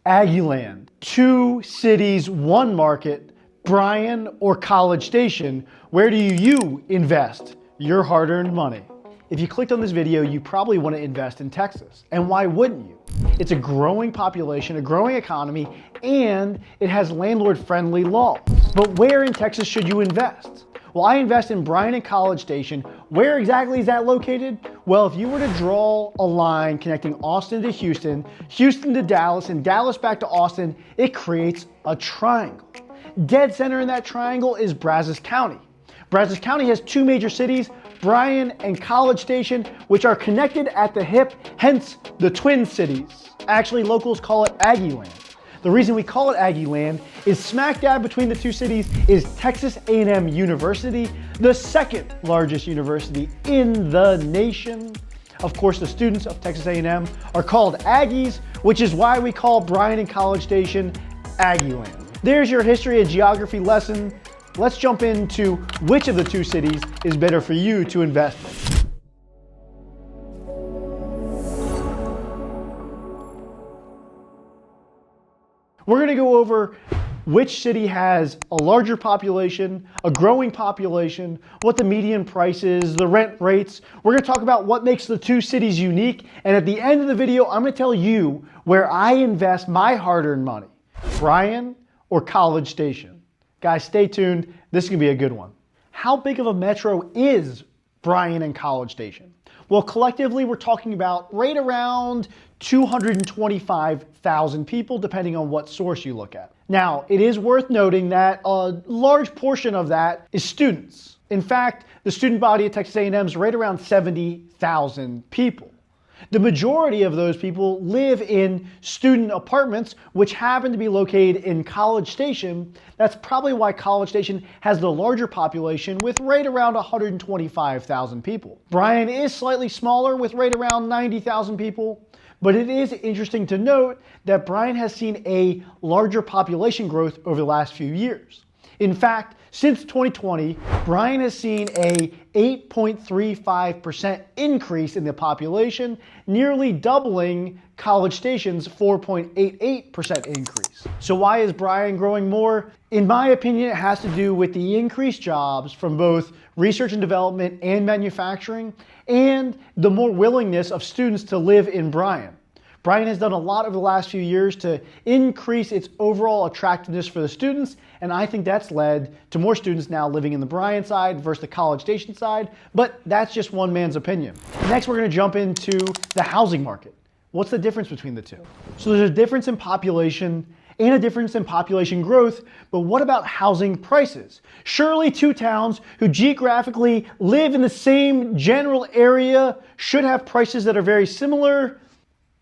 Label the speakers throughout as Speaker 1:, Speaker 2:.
Speaker 1: Aggieland. Two cities, one market, Bryan or College Station. Where do you invest your hard-earned money? If you clicked on this video, you probably want to invest in Texas. And why wouldn't you? It's a growing population, a growing economy, and it has landlord-friendly laws. But where in Texas should you invest? Well, I invest in Bryan and College Station. Where exactly is that located? Well, if you were to draw a line connecting Austin to Houston, Houston to Dallas, and Dallas back to Austin, it creates a triangle. Dead center in that triangle is Brazos County. Brazos County has two major cities, Bryan and College Station, which are connected at the hip, hence the Twin Cities. Actually, locals call it Aggieland. The reason we call it Aggieland is smack dab between the two cities is Texas A&M University, the second largest university in the nation. Of course, the students of Texas A&M are called Aggies, which is why we call Bryan and College Station Aggieland. There's your history and geography lesson. Let's jump into which of the two cities is better for you to invest in. We're going to go over which city has a larger population, a growing population, what the median price is, the rent rates. We're going to talk about what makes the two cities unique. And at the end of the video, I'm going to tell you where I invest my hard-earned money, Bryan or College Station. Guys, stay tuned. This is going to be a good one. How big of a metro is Bryan and College Station? Well, collectively, we're talking about right around 225,000 people, depending on what source you look at. Now, it is worth noting that a large portion of that is students. In fact, the student body at Texas A&M is right around 70,000 people. The majority of those people live in student apartments, which happen to be located in College Station. That's probably why College Station has the larger population with right around 125,000 people. Bryan is slightly smaller with right around 90,000 people, but it is interesting to note that Bryan has seen a larger population growth over the last few years. In fact, since 2020, Bryan has seen a 8.35% increase in the population, nearly doubling College Station's 4.88% increase. So why is Bryan growing more? In my opinion, it has to do with the increased jobs from both research and development and manufacturing, and the more willingness of students to live in Bryan. Bryan has done a lot over the last few years to increase its overall attractiveness for the students, and I think that's led to more students now living in the Bryan side versus the College Station side, but that's just one man's opinion. Next, we're going to jump into the housing market. What's the difference between the two? So there's a difference in population and a difference in population growth, but what about housing prices? Surely two towns who geographically live in the same general area should have prices that are very similar.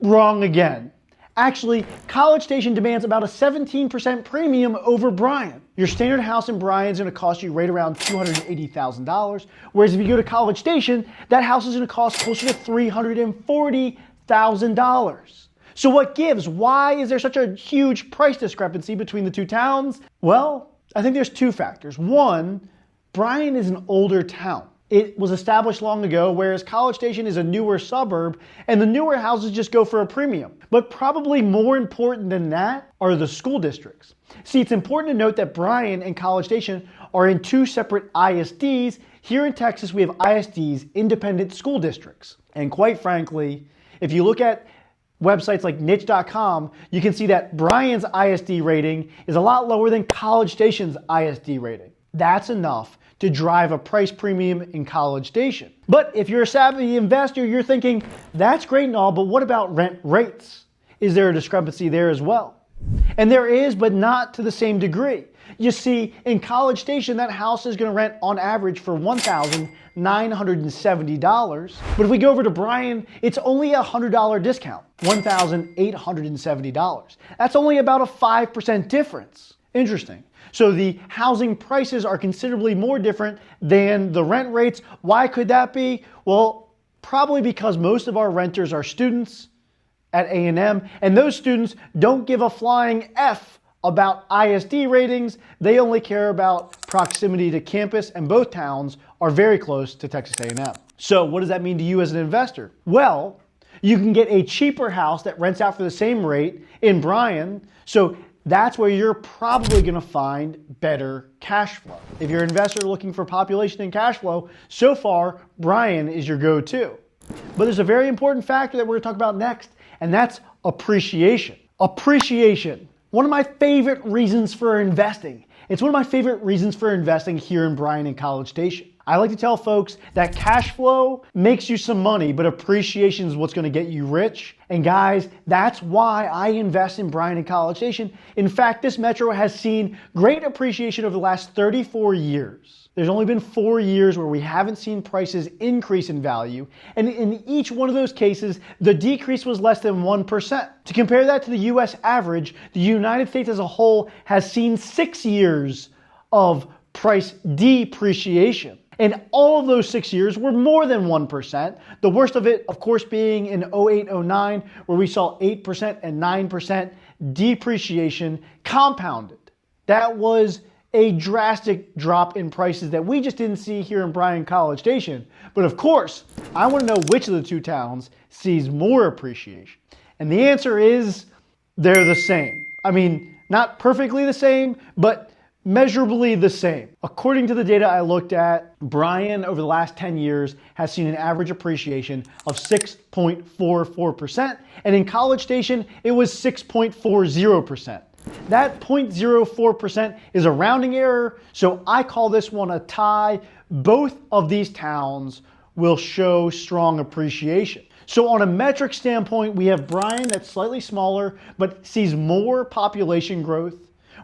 Speaker 1: Wrong again. Actually, College Station demands about a 17% premium over Bryan. Your standard house in Bryan is going to cost you right around $280,000, whereas if you go to College Station, that house is going to cost closer to $340,000. So what gives? Why is there such a huge price discrepancy between the two towns? Well, I think there's two factors. One, Bryan is an older town. It was established long ago, whereas College Station is a newer suburb, and the newer houses just go for a premium. But probably more important than that are the school districts. See, it's important to note that Bryan and College Station are in two separate ISDs. Here in Texas, we have ISDs, independent school districts. And quite frankly, if you look at websites like niche.com, you can see that Bryan's ISD rating is a lot lower than College Station's ISD rating. That's enough to drive a price premium in College Station. But if you're a savvy investor, you're thinking, that's great and all, but what about rent rates? Is there a discrepancy there as well? And there is, but not to the same degree. You see, in College Station, that house is going to rent on average for $1,970. But if we go over to Bryan, it's only a $100 discount, $1,870. That's only about a 5% difference. Interesting. So the housing prices are considerably more different than the rent rates. Why could that be? Well, probably because most of our renters are students at A&M, and those students don't give a flying F about ISD ratings. They only care about proximity to campus, and both towns are very close to Texas A&M. So what does that mean to you as an investor? Well, You can get a cheaper house that rents out for the same rate in Bryan. So that's where you're probably going to find better cash flow. If you're an investor looking for population and cash flow, so far, Bryan is your go-to. But there's a very important factor that we're going to talk about next, and that's appreciation. Appreciation. One of my favorite reasons for investing. It's one of my favorite reasons for investing here in Bryan and College Station. I like to tell folks that cash flow makes you some money, but appreciation is what's going to get you rich. And guys, that's why I invest in Bryan and College Station. In fact, this metro has seen great appreciation over the last 34 years. There's only been 4 years where we haven't seen prices increase in value. And in each one of those cases, the decrease was less than 1%. To compare that to the US average, the United States as a whole has seen 6 years of price depreciation. And all of those 6 years were more than 1%. The worst of it, of course, being in 08-09, where we saw 8% and 9% depreciation compounded. That was a drastic drop in prices that we just didn't see here in Bryan College Station. But of course, I want to know which of the two towns sees more appreciation. And the answer is they're the same. I mean, not perfectly the same, but measurably the same. According to the data I looked at, Bryan over the last 10 years has seen an average appreciation of 6.44%, and in College Station, it was 6.40%. That 0.04% is a rounding error, so I call this one a tie. Both of these towns will show strong appreciation. So on a metric standpoint, we have Bryan that's slightly smaller, but sees more population growth.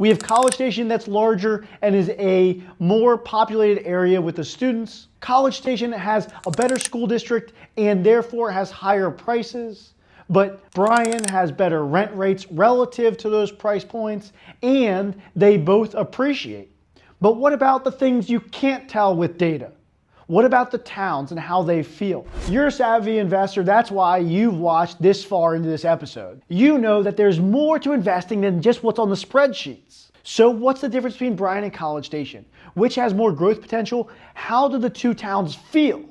Speaker 1: We have College Station that's larger and is a more populated area with the students. College Station has a better school district and therefore has higher prices. But Bryan has better rent rates relative to those price points, and they both appreciate. But what about the things you can't tell with data? What about the towns and how they feel? You're a savvy investor. That's why you've watched this far into this episode. You know that there's more to investing than just what's on the spreadsheets. So what's the difference between Bryan and College Station? Which has more growth potential? How do the two towns feel?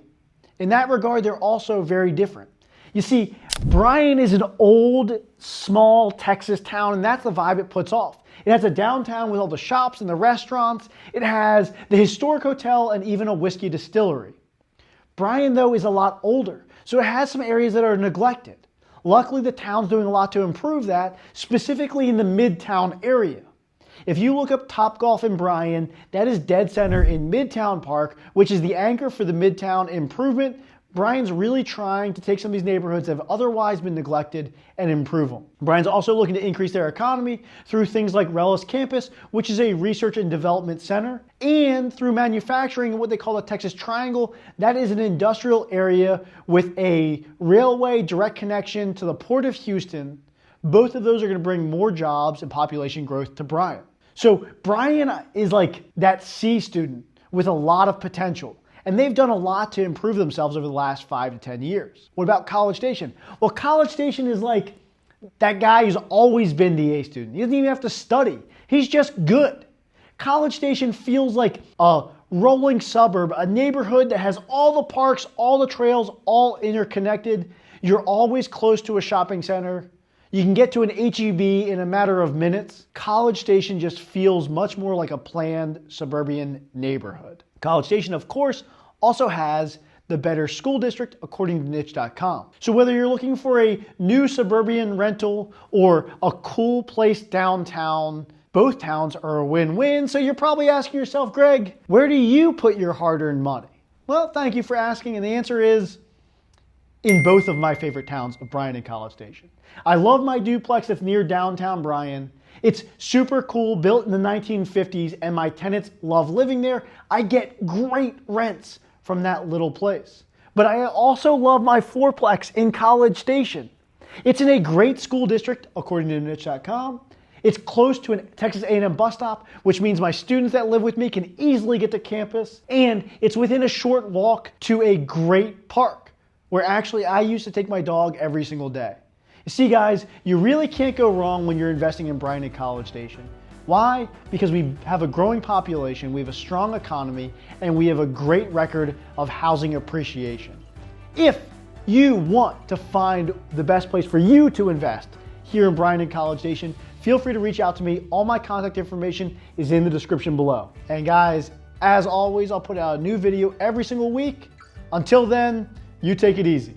Speaker 1: In that regard, they're also very different. You see, Bryan is an old, small Texas town, and that's the vibe it puts off. It has a downtown with all the shops and the restaurants. It has the historic hotel and even a whiskey distillery. Bryan, though, is a lot older, so it has some areas that are neglected. Luckily, the town's doing a lot to improve that, specifically in the Midtown area. If you look up Topgolf in Bryan, that is dead center in Midtown Park, which is the anchor for the Midtown improvement. Bryan's really trying to take some of these neighborhoods that have otherwise been neglected and improve them. Bryan's also looking to increase their economy through things like Rellis Campus, which is a research and development center, and through manufacturing in what they call the Texas Triangle. That is an industrial area with a railway direct connection to the Port of Houston. Both of those are going to bring more jobs and population growth to Bryan. So Bryan is like that C student with a lot of potential. And they've done a lot to improve themselves over the last 5 to 10 years. What about College Station? Well, College Station is like that guy who's always been the A student. He doesn't even have to study. He's just good. College Station feels like a rolling suburb, a neighborhood that has all the parks, all the trails, all interconnected. You're always close to a shopping center. You can get to an H-E-B in a matter of minutes. College Station just feels much more like a planned suburban neighborhood. College Station, of course, also has the better school district according to niche.com. So whether you're looking for a new suburban rental or a cool place downtown, both towns are a win-win. So you're probably asking yourself, Greg, where do you put your hard-earned money? Well, thank you for asking, and the answer is in both of my favorite towns of Bryan and College Station. I love my duplex that's near downtown Bryan. It's super cool, built in the 1950s, and my tenants love living there. I get great rents from that little place. But I also love my fourplex in College Station. It's in a great school district, according to niche.com. It's close to a Texas A&M bus stop, which means my students that live with me can easily get to campus. And it's within a short walk to a great park, where actually I used to take my dog every single day. You see, guys, you really can't go wrong when you're investing in Bryan and College Station. Why? Because we have a growing population, we have a strong economy, and we have a great record of housing appreciation. If you want to find the best place for you to invest here in Bryan and College Station, feel free to reach out to me. All my contact information is in the description below. And guys, as always, I'll put out a new video every single week. Until then, you take it easy.